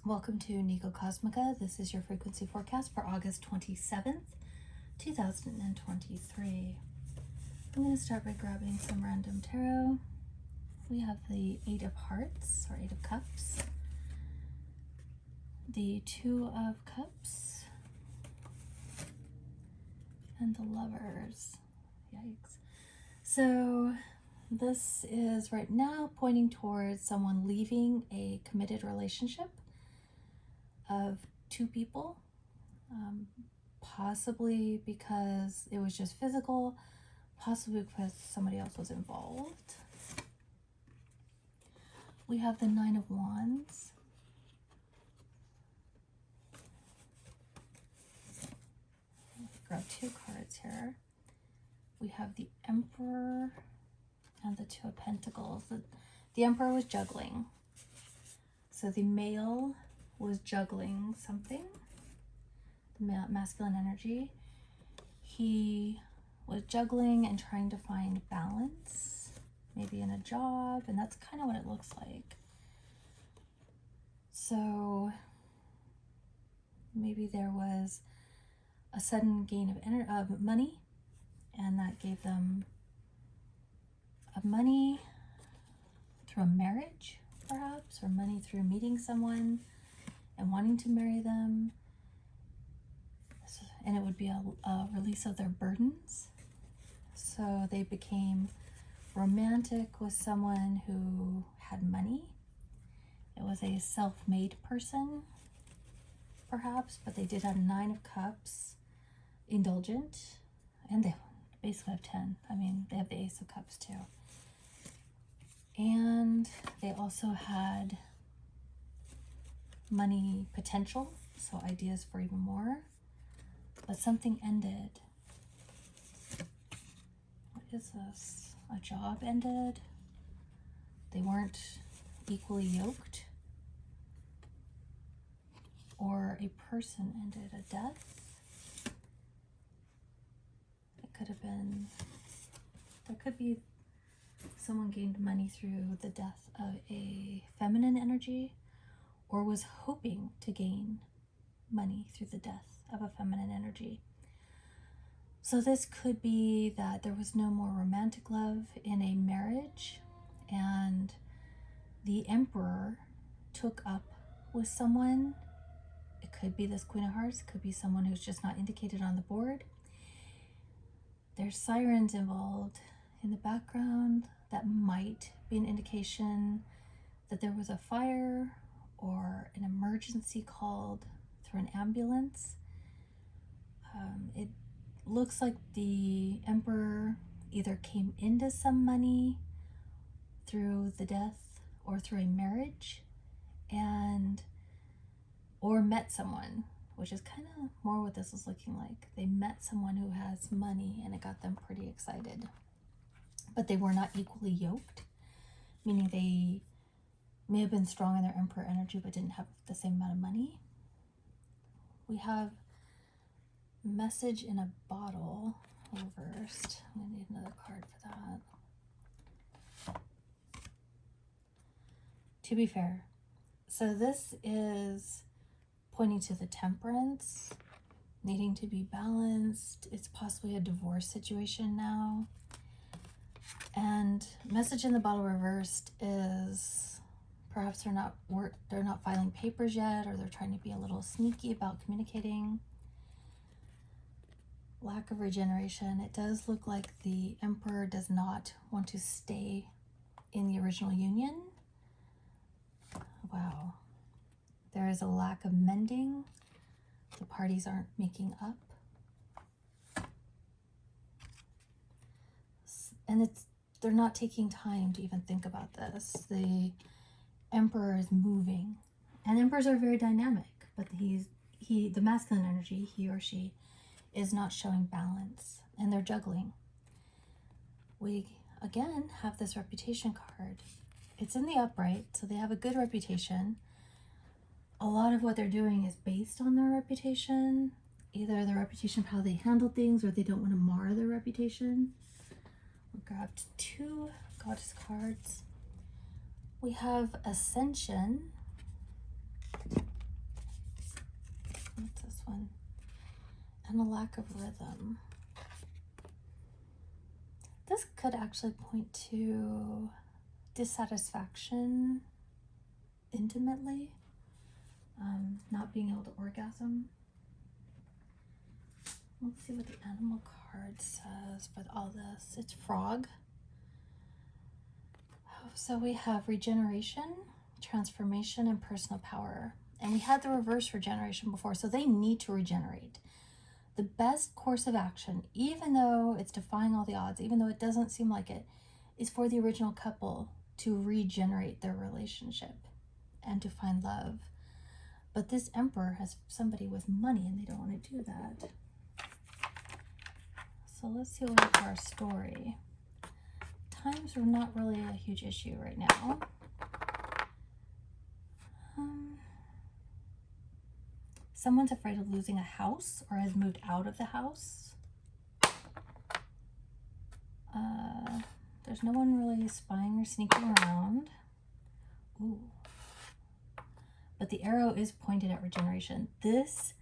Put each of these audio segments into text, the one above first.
Welcome to NicoCosmica. This is your frequency forecast for August 27th, 2023. I'm going to start by grabbing some random tarot. We have the Eight of Hearts, or Eight of Cups, the Two of Cups, and the Lovers. Yikes. So this is right now pointing towards someone leaving a committed relationship of two people, possibly because it was just physical, possibly because somebody else was involved. We have the Nine of Wands. Grab two cards here. We have the Emperor and the Two of Pentacles. The Emperor was juggling. So the male was juggling something, the masculine energy. He was juggling and trying to find balance, maybe in a job, and that's kind of what it looks like. So maybe there was a sudden gain of money, and that gave them money through a marriage, perhaps, or money through meeting someone and wanting to marry them, and it would be a release of their burdens. So they became romantic with someone who had money. It was a self-made person, perhaps, but they did have Nine of Cups, indulgent, and they basically have 10. I mean, they have the Ace of Cups too. And they also had money potential, so ideas for even more, but something ended. What is this? A job ended. They weren't equally yoked, or a person ended, a death. It could have been, there could be someone gained money through the death of a feminine energy, or was hoping to gain money through the death of a feminine energy. So this could be that there was no more romantic love in a marriage, and the Emperor took up with someone. It could be this Queen of Hearts, it could be someone who's just not indicated on the board. There's sirens involved in the background. That might be an indication that there was a fire or an emergency called through an ambulance. It looks like the Emperor either came into some money through the death or through a marriage, or met someone, which is kind of more what this is looking like. They met someone who has money and it got them pretty excited, but they were not equally yoked, meaning they may have been strong in their Emperor energy but didn't have the same amount of money. We have Message in a Bottle reversed. I'm going to need another card for that. To be fair, so this is pointing to the Temperance, needing to be balanced. It's possibly a divorce situation now. And Message in the Bottle reversed is perhaps they're not filing papers yet, or they're trying to be a little sneaky about communicating. Lack of regeneration. It does look like the Emperor does not want to stay in the original union. Wow. There is a lack of mending. The parties aren't making up. And they're not taking time to even think about this. The Emperor is moving. And Emperors are very dynamic, but the masculine energy, he or she, is not showing balance, and they're juggling. We again have this reputation card. It's in the upright, so they have a good reputation. A lot of what they're doing is based on their reputation, either their reputation of how they handle things, or they don't want to mar their reputation. We grabbed two goddess cards. We have Ascension and a lack of rhythm. This could actually point to dissatisfaction intimately, not being able to orgasm. Let's see what the animal card says for all this. It's frog. So we have regeneration, transformation, and personal power. And we had the reverse regeneration before, so they need to regenerate. The best course of action, even though it's defying all the odds, even though it doesn't seem like it, is for the original couple to regenerate their relationship and to find love. But this emperor has somebody with money and they don't want to do that. So let's see what is our story. Times are not really a huge issue right now. Someone's afraid of losing a house or has moved out of the house. There's no one really spying or sneaking around. Ooh. But the arrow is pointed at regeneration. This,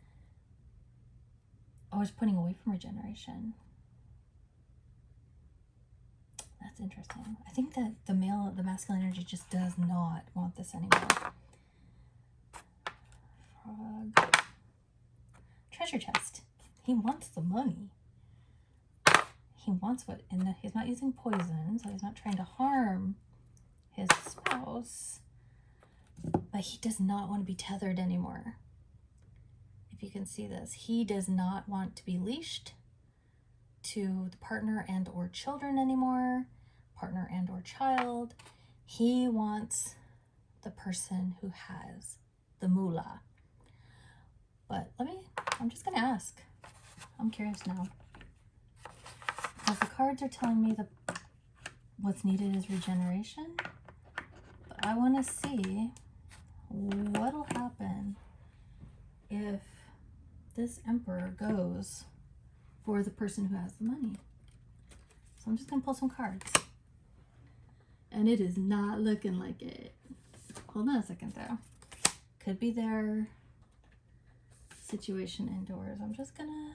it's pointing away from regeneration. That's interesting. I think that the masculine energy just does not want this anymore. Frog. Treasure chest. He wants the money. He wants what, and he's not using poison, so he's not trying to harm his spouse. But he does not want to be tethered anymore. If you can see this, he does not want to be leashed to the partner and or children anymore, partner and or child. He wants the person who has the moolah. But I'm just gonna ask. I'm curious now. Because the cards are telling me that what's needed is regeneration. But I wanna see what'll happen if this emperor goes for the person who has the money. So I'm just gonna pull some cards. And it is not looking like it. Hold on a second though. Could be their situation indoors. I'm just gonna,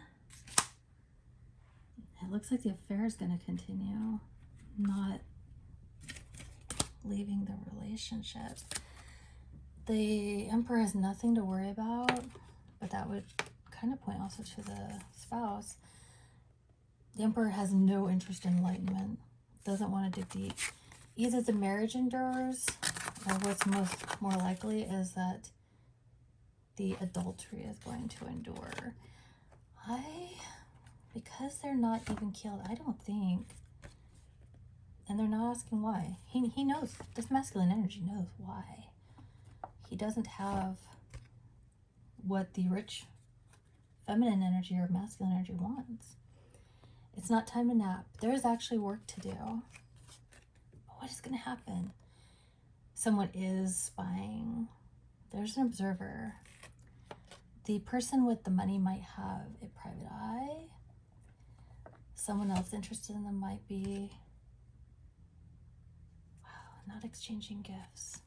it looks like the affair is gonna continue, not leaving the relationship. The emperor has nothing to worry about, but that would kind of point also to the spouse. The emperor has no interest in enlightenment, doesn't want to dig deep. Either the marriage endures, or what's more likely is that the adultery is going to endure. Because they're not even killed, I don't think, and they're not asking why. He knows, this masculine energy knows why. He doesn't have what the rich feminine energy or masculine energy wants. It's not time to nap. There's actually work to do. But what is going to happen? Someone is spying. There's an observer. The person with the money might have a private eye. Someone else interested in them might be, not exchanging gifts.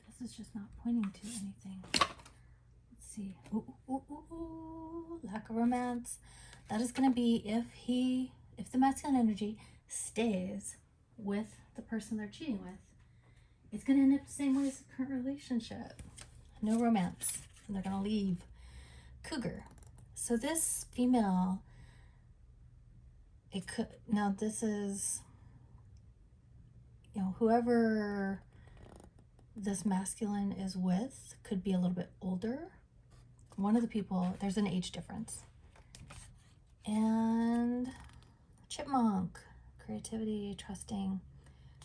This is just not pointing to anything. Let's see. Ooh, lack of romance. That is going to be if the masculine energy stays with the person they're cheating with, it's going to end up the same way as the current relationship. No romance. And they're going to leave. Cougar. So this female, now this is, whoever this masculine is with could be a little bit older. One of the people, there's an age difference. And chipmunk, creativity, trusting,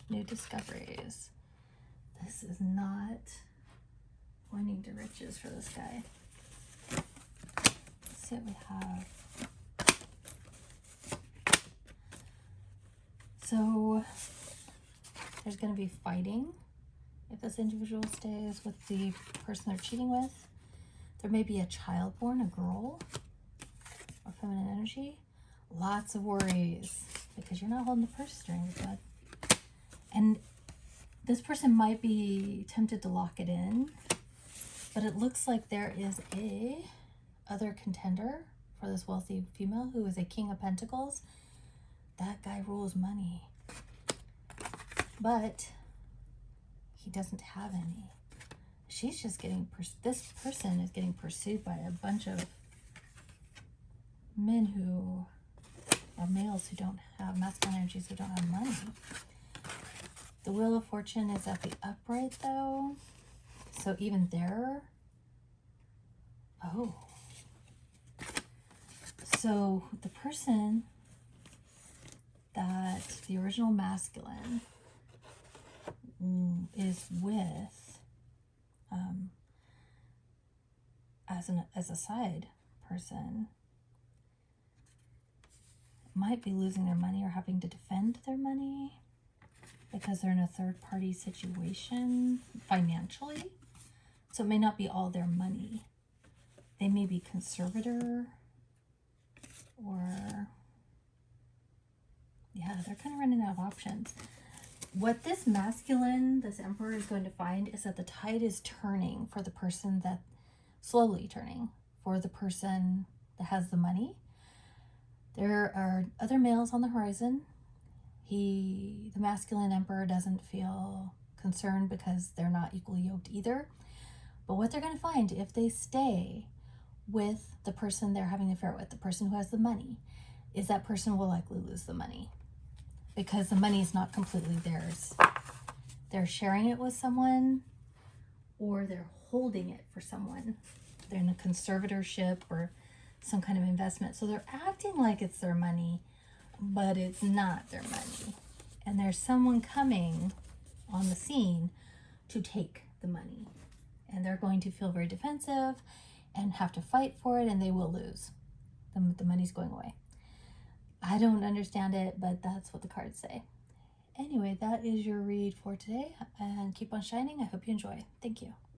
new discoveries. This is not pointing to riches for this guy. Let's see what we have. So there's going to be fighting if this individual stays with the person they're cheating with. There may be a child born, a girl, or feminine energy. Lots of worries because you're not holding the purse strings, bud. And this person might be tempted to lock it in, but it looks like there is a other contender for this wealthy female who is a King of Pentacles. That guy rules money, but he doesn't have any. She's just getting, this person is getting pursued by a bunch of men who are males who don't have, masculine energies who don't have money. The Wheel of Fortune is at the upright though. So even there, oh. So the person that the original masculine is with, as a side person, might be losing their money or having to defend their money because they're in a third-party situation financially. So it may not be all their money. They may be conservator, or yeah, they're kind of running out of options. What this masculine, this emperor, is going to find is that the tide is turning for the person that, slowly turning for the person that has the money. There are other males on the horizon. The masculine emperor doesn't feel concerned because they're not equally yoked either. But what they're going to find if they stay with the person they're having an affair with, the person who has the money, is that person will likely lose the money because the money is not completely theirs. They're sharing it with someone, or they're holding it for someone. They're in a conservatorship or some kind of investment. So they're acting like it's their money, but it's not their money. And there's someone coming on the scene to take the money. And they're going to feel very defensive and have to fight for it, and they will lose. The money's going away. I don't understand it, but that's what the cards say. Anyway, that is your read for today, and keep on shining. I hope you enjoy. Thank you.